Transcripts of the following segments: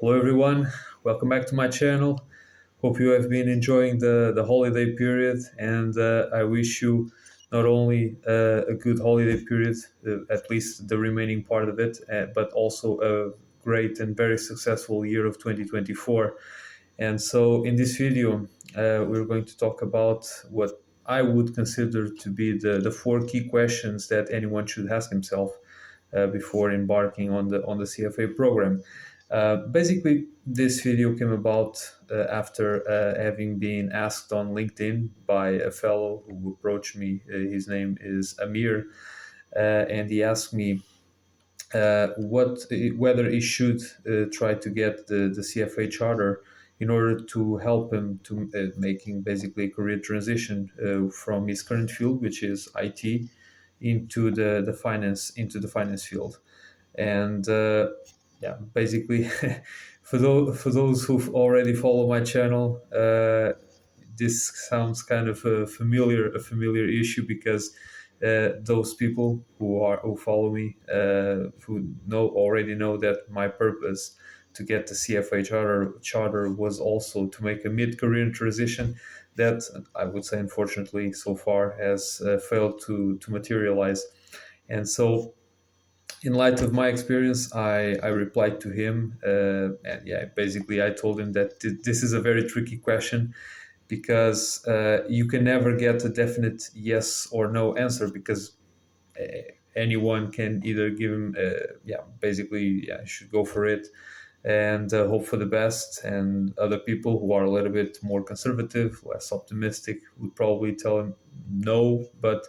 Hello everyone, welcome back to my channel. Hope you have been enjoying the holiday period, and I wish you not only a good holiday period, at least the remaining part of it, but also a great and very successful year of 2024. And so in this video, we're going to talk about what I would consider to be the four key questions that anyone should ask himself before embarking on the CFA program. Basically, this video came about after having been asked on LinkedIn by a fellow who approached me. His name is Amir, and he asked me whether he should try to get the CFA charter in order to help him to making basically a career transition from his current field, which is IT, into the finance field. And yeah, basically, for those who've already followed my channel, this sounds kind of a familiar issue because those people who follow me who already know that my purpose to get the CFA charter was also to make a mid-career transition that I would say unfortunately so far has failed to materialize. And so in light of my experience, I replied to him, and yeah, basically I told him that this is a very tricky question because you can never get a definite yes or no answer because uh, anyone can either give him, yeah, basically, yeah, should go for it and hope for the best, and other people who are a little bit more conservative, less optimistic, would probably tell him no, but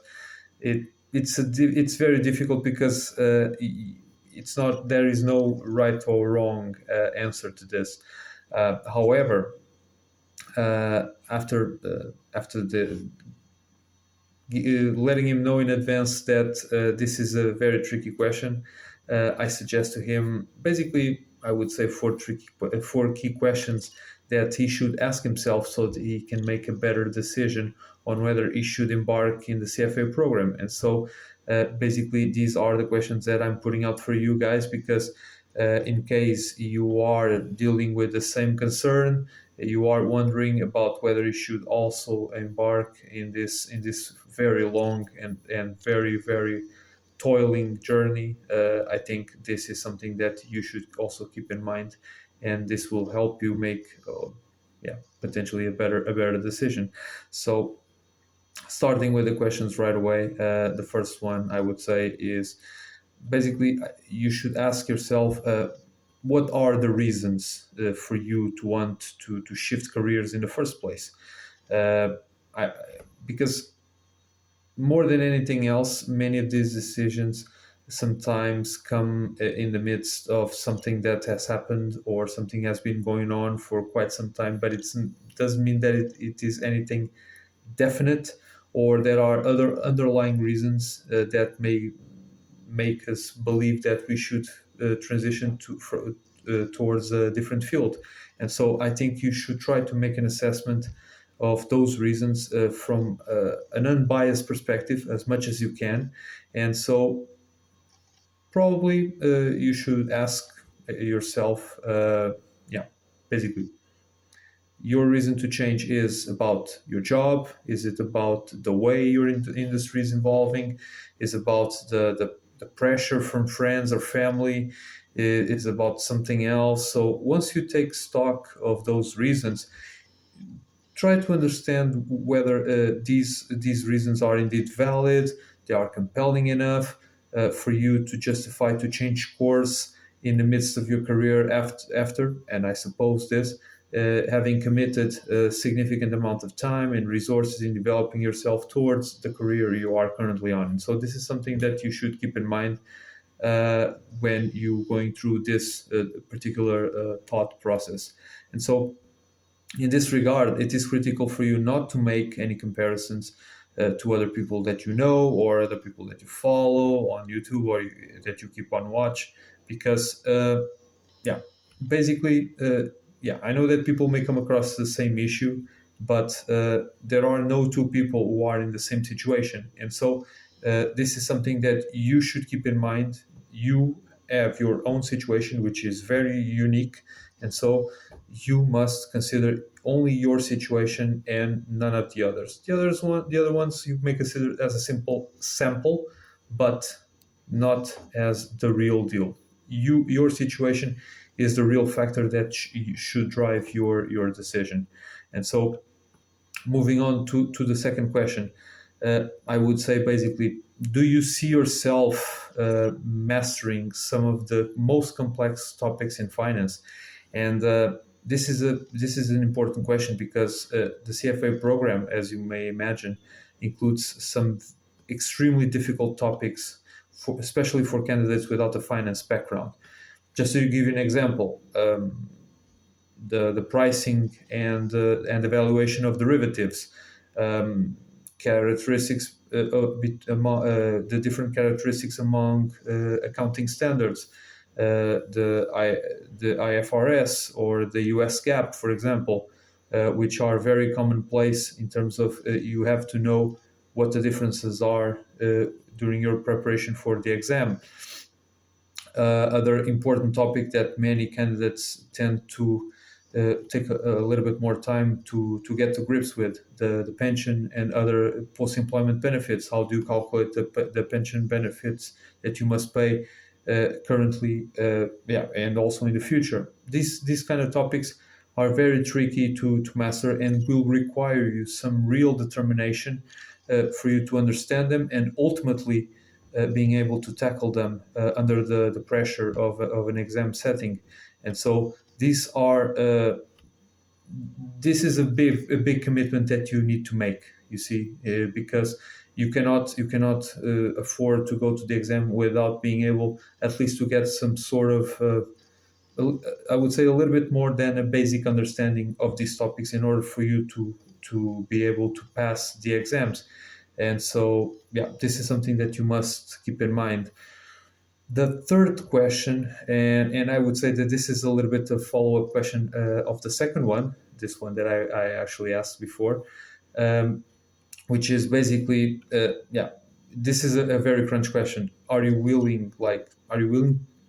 it's very difficult because it's not there is no right or wrong answer to this. However, after letting him know in advance that this is a very tricky question, I suggest to him basically I would say four key questions that he should ask himself so that he can make a better decision on whether he should embark in the CFA program. And so basically these are the questions that I'm putting out for you guys because in case you are dealing with the same concern, you are wondering about whether you should also embark in this very long and very toiling journey. I think this is something that you should also keep in mind, and this will help you make yeah, potentially a better decision. So starting with the questions right away, the first one I would say is basically you should ask yourself what are the reasons for you to want to shift careers in the first place. uh, I, because more than anything else, many of these decisions sometimes come in the midst of something that has happened or something has been going on for quite some time, but it doesn't mean that it is anything definite, or there are other underlying reasons that may make us believe that we should transition towards a different field. And so I think you should try to make an assessment of those reasons from an unbiased perspective as much as you can. And so probably you should ask yourself, yeah, basically, your reason to change is about your job? Is it about the way your industry is evolving? Is about the pressure from friends or family? Is about something else? So once you take stock of those reasons, try to understand whether these reasons are indeed valid, they are compelling enough for you to justify to change course in the midst of your career after. And I suppose this, having committed a significant amount of time and resources in developing yourself towards the career you are currently on. And so this is something that you should keep in mind when you're going through this particular thought process. And so in this regard, it is critical for you not to make any comparisons to other people that you know or other people that you follow on YouTube or that you keep on watch, because yeah, basically, yeah, I know that people may come across the same issue, but there are no two people who are in the same situation, and so this is something that you should keep in mind. You have your own situation, which is very unique, and so you must consider only your situation and none of the others. The other ones you may consider as a simple sample, but not as the real deal. Your situation is the real factor that should drive your decision. And so, moving on to the second question, I would say basically, do you see yourself mastering some of the most complex topics in finance? And this is an important question because the CFA program, as you may imagine, includes some extremely difficult topics, especially for candidates without a finance background. Just to give you an example, the pricing and evaluation of derivatives, characteristics the different characteristics among accounting standards, the IFRS or the US GAAP, for example, which are very commonplace in terms of you have to know what the differences are during your preparation for the exam. Other important topic that many candidates tend to take a little bit more time to get to grips with, the pension and other post-employment benefits. How do you calculate the pension benefits that you must pay currently, and also in the future? These kind of topics are very tricky to master and will require you some real determination for you to understand them and ultimately being able to tackle them under the pressure of an exam setting. And so these are this is a big commitment that you need to make, you see, because you cannot afford to go to the exam without being able at least to get some sort of I would say a little bit more than a basic understanding of these topics in order for you to be able to pass the exams. And so, this is something that you must keep in mind. The third question, and I would say that this is a little bit of follow-up question of the second one, this one that I actually asked before, which is basically, this is a very crunch question. Are you willing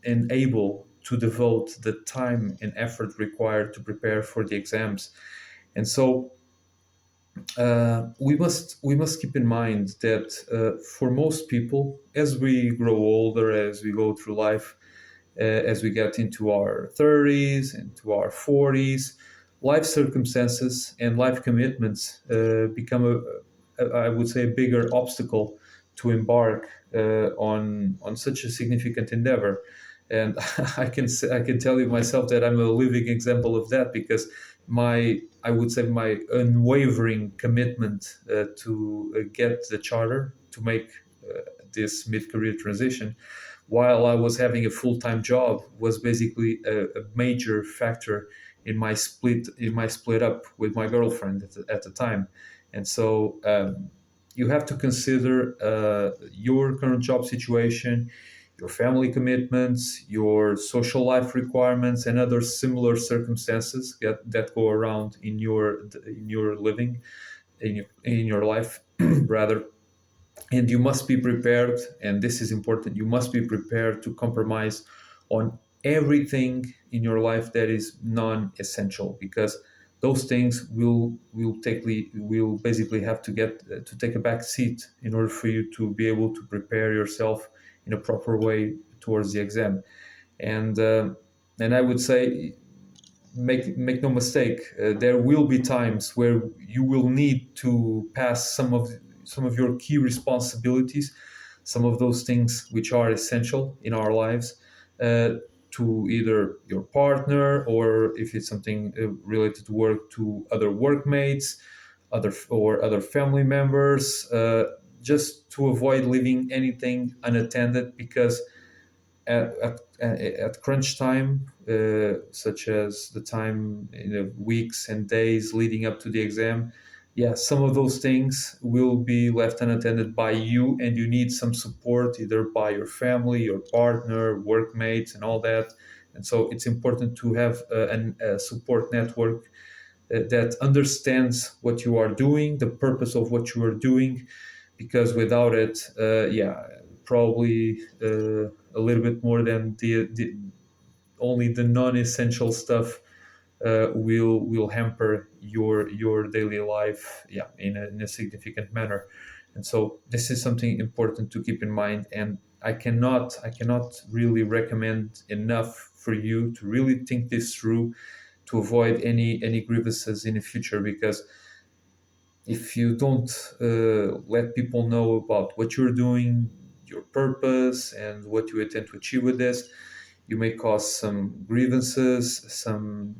and able to devote the time and effort required to prepare for the exams? And so we must keep in mind that for most people, as we grow older, as we go through life, as we get into our 30s, into our 40s, life circumstances and life commitments become I would say, a bigger obstacle to embark on such a significant endeavor. And I can tell you myself that I'm a living example of that, because I would say my unwavering commitment to get the charter, to make this mid-career transition while I was having a full-time job, was basically a major factor in my split up with my girlfriend at the time. And so you have to consider your current job situation, your family commitments, your social life requirements, and other similar circumstances that go around in your living, in your life, rather. And you must be prepared, and this is important, you must be prepared to compromise on everything in your life that is non-essential, because those things will basically have to get to take a back seat in order for you to be able to prepare yourself in a proper way towards the exam. And I would say, make no mistake, there will be times where you will need to pass some of your key responsibilities, some of those things which are essential in our lives, to either your partner, or if it's something related to work, to other workmates, other family members, just to avoid leaving anything unattended, because at crunch time, such as the time in the weeks and days leading up to the exam, some of those things will be left unattended by you, and you need some support either by your family, your partner, workmates, and all that. And so it's important to have a support network that understands what you are doing, the purpose of what you are doing, because without it, probably a little bit more than the only the non-essential stuff will hamper your daily life, yeah, in a significant manner. And so this is something important to keep in mind. And I cannot really recommend enough for you to really think this through, to avoid any grievances in the future. Because if you don't let people know about what you're doing, your purpose, and what you intend to achieve with this, you may cause some grievances, some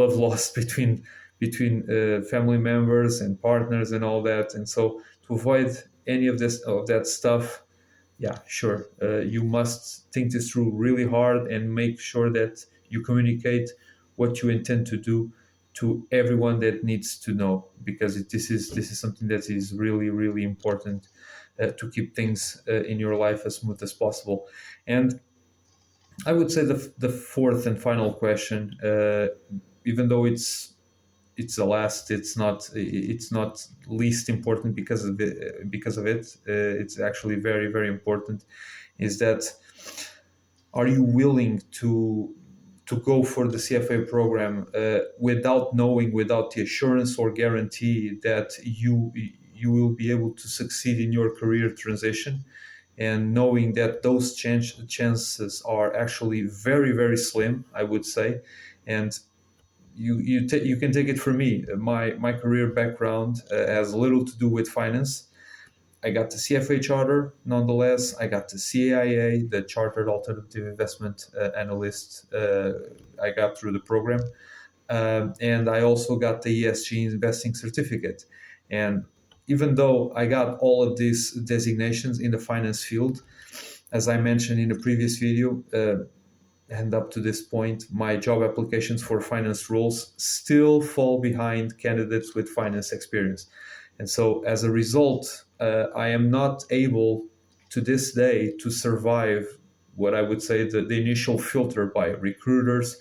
love lost between family members and partners and all that. And so to avoid any of that stuff, yeah, sure, you must think this through really hard and make sure that you communicate what you intend to do to everyone that needs to know, because this is something that is really really important to keep things in your life as smooth as possible. And I would say the fourth and final question, even though it's the last, it's not least important because of it. It's actually very very important. Is that, are you willing to go for the CFA program without knowing, without the assurance or guarantee that you will be able to succeed in your career transition, and knowing that those chances are actually very very slim, I would say. And you can take it from me. My career background has little to do with finance. I got the CFA charter, nonetheless. I got the CAIA, the Chartered Alternative Investment Analyst. I got through the program, and I also got the ESG investing certificate. And even though I got all of these designations in the finance field, as I mentioned in the previous video, and up to this point, my job applications for finance roles still fall behind candidates with finance experience. And so as a result, I am not able to this day to survive what I would say the initial filter by recruiters,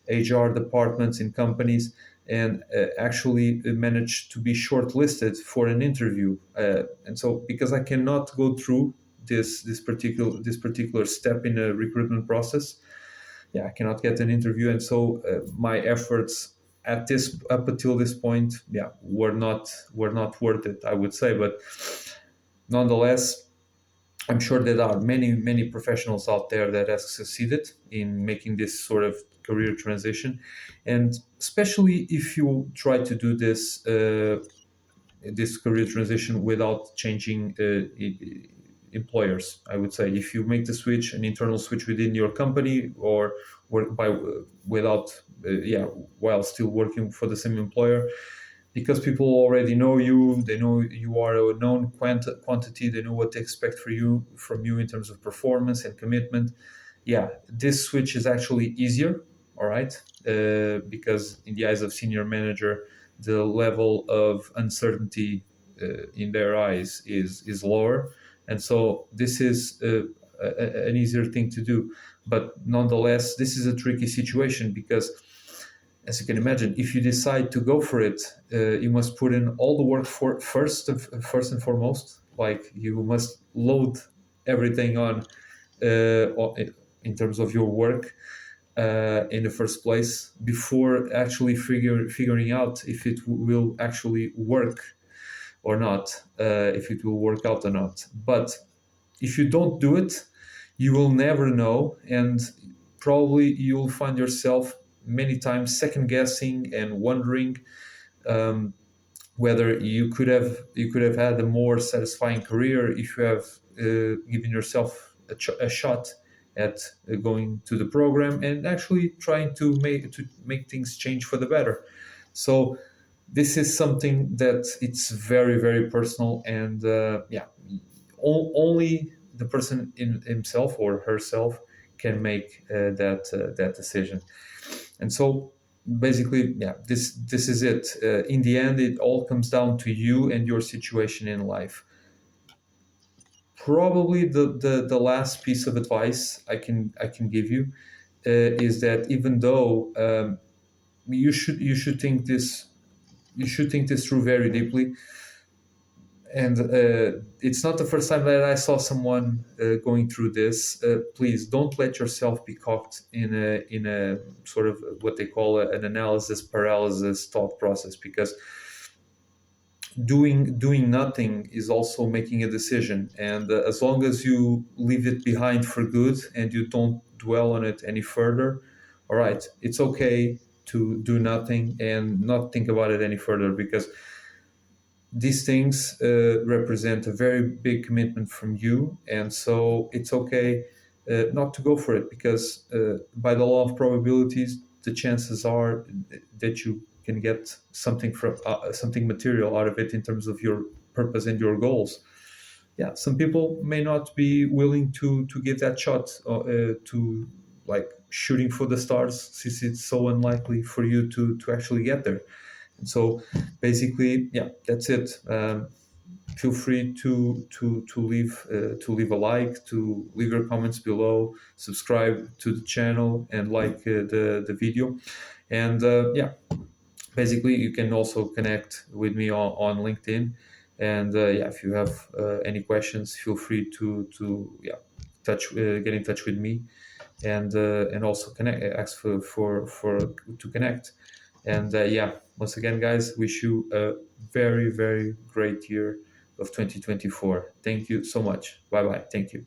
HR departments in companies, and actually manage to be shortlisted for an interview. And so because I cannot go through this particular step in a recruitment process, yeah, I cannot get an interview. And so my efforts up until this point, yeah, were not worth it, I would say. But nonetheless, I'm sure there are many professionals out there that have succeeded in making this sort of career transition. And especially if you try to do this career transition without changing employers, I would say. If you make the switch, an internal switch within your company, or work by without while still working for the same employer, because people already know you, they know you are a known quantity, they know what to expect from you in terms of performance and commitment. Yeah, this switch is actually easier, all right, because in the eyes of senior manager, the level of uncertainty in their eyes is lower. And so this is an easier thing to do. But nonetheless, this is a tricky situation, because as you can imagine, if you decide to go for it, you must put in all the work for first and foremost. Like, you must load everything on in terms of your work in the first place, before actually figuring out if it will actually work or not, if it will work out or not. But if you don't do it, you will never know, and probably you'll find yourself many times second guessing and wondering whether you could have had a more satisfying career if you have given yourself a shot at going to the program and actually trying to make things change for the better. So this is something that it's very very personal, and only the person in himself or herself can make that decision. And so basically, yeah, this is it. In the end, it all comes down to you and your situation in life. Probably the last piece of advice I can give you is that, even though you should think this through very deeply, and it's not the first time that I saw someone going through this. Please don't let yourself be caught in a sort of what they call an analysis paralysis thought process, because doing nothing is also making a decision, and as long as you leave it behind for good and you don't dwell on it any further, all right, it's okay to do nothing and not think about it any further, because these things represent a very big commitment from you, and so it's okay not to go for it, because by the law of probabilities, the chances are that you can get something material out of it in terms of your purpose and your goals. Yeah, some people may not be willing to give that shot, to like shooting for the stars, since it's so unlikely for you to actually get there. And so basically, yeah, that's it. Feel free to leave a like, to leave your comments below, subscribe to the channel, and like the video. And yeah, basically you can also connect with me on LinkedIn. And yeah, if you have any questions, feel free to yeah, get in touch with me, and also connect, ask for to connect. And yeah, once again, guys, wish you a very, very great year of 2024. Thank you so much. Bye bye. Thank you.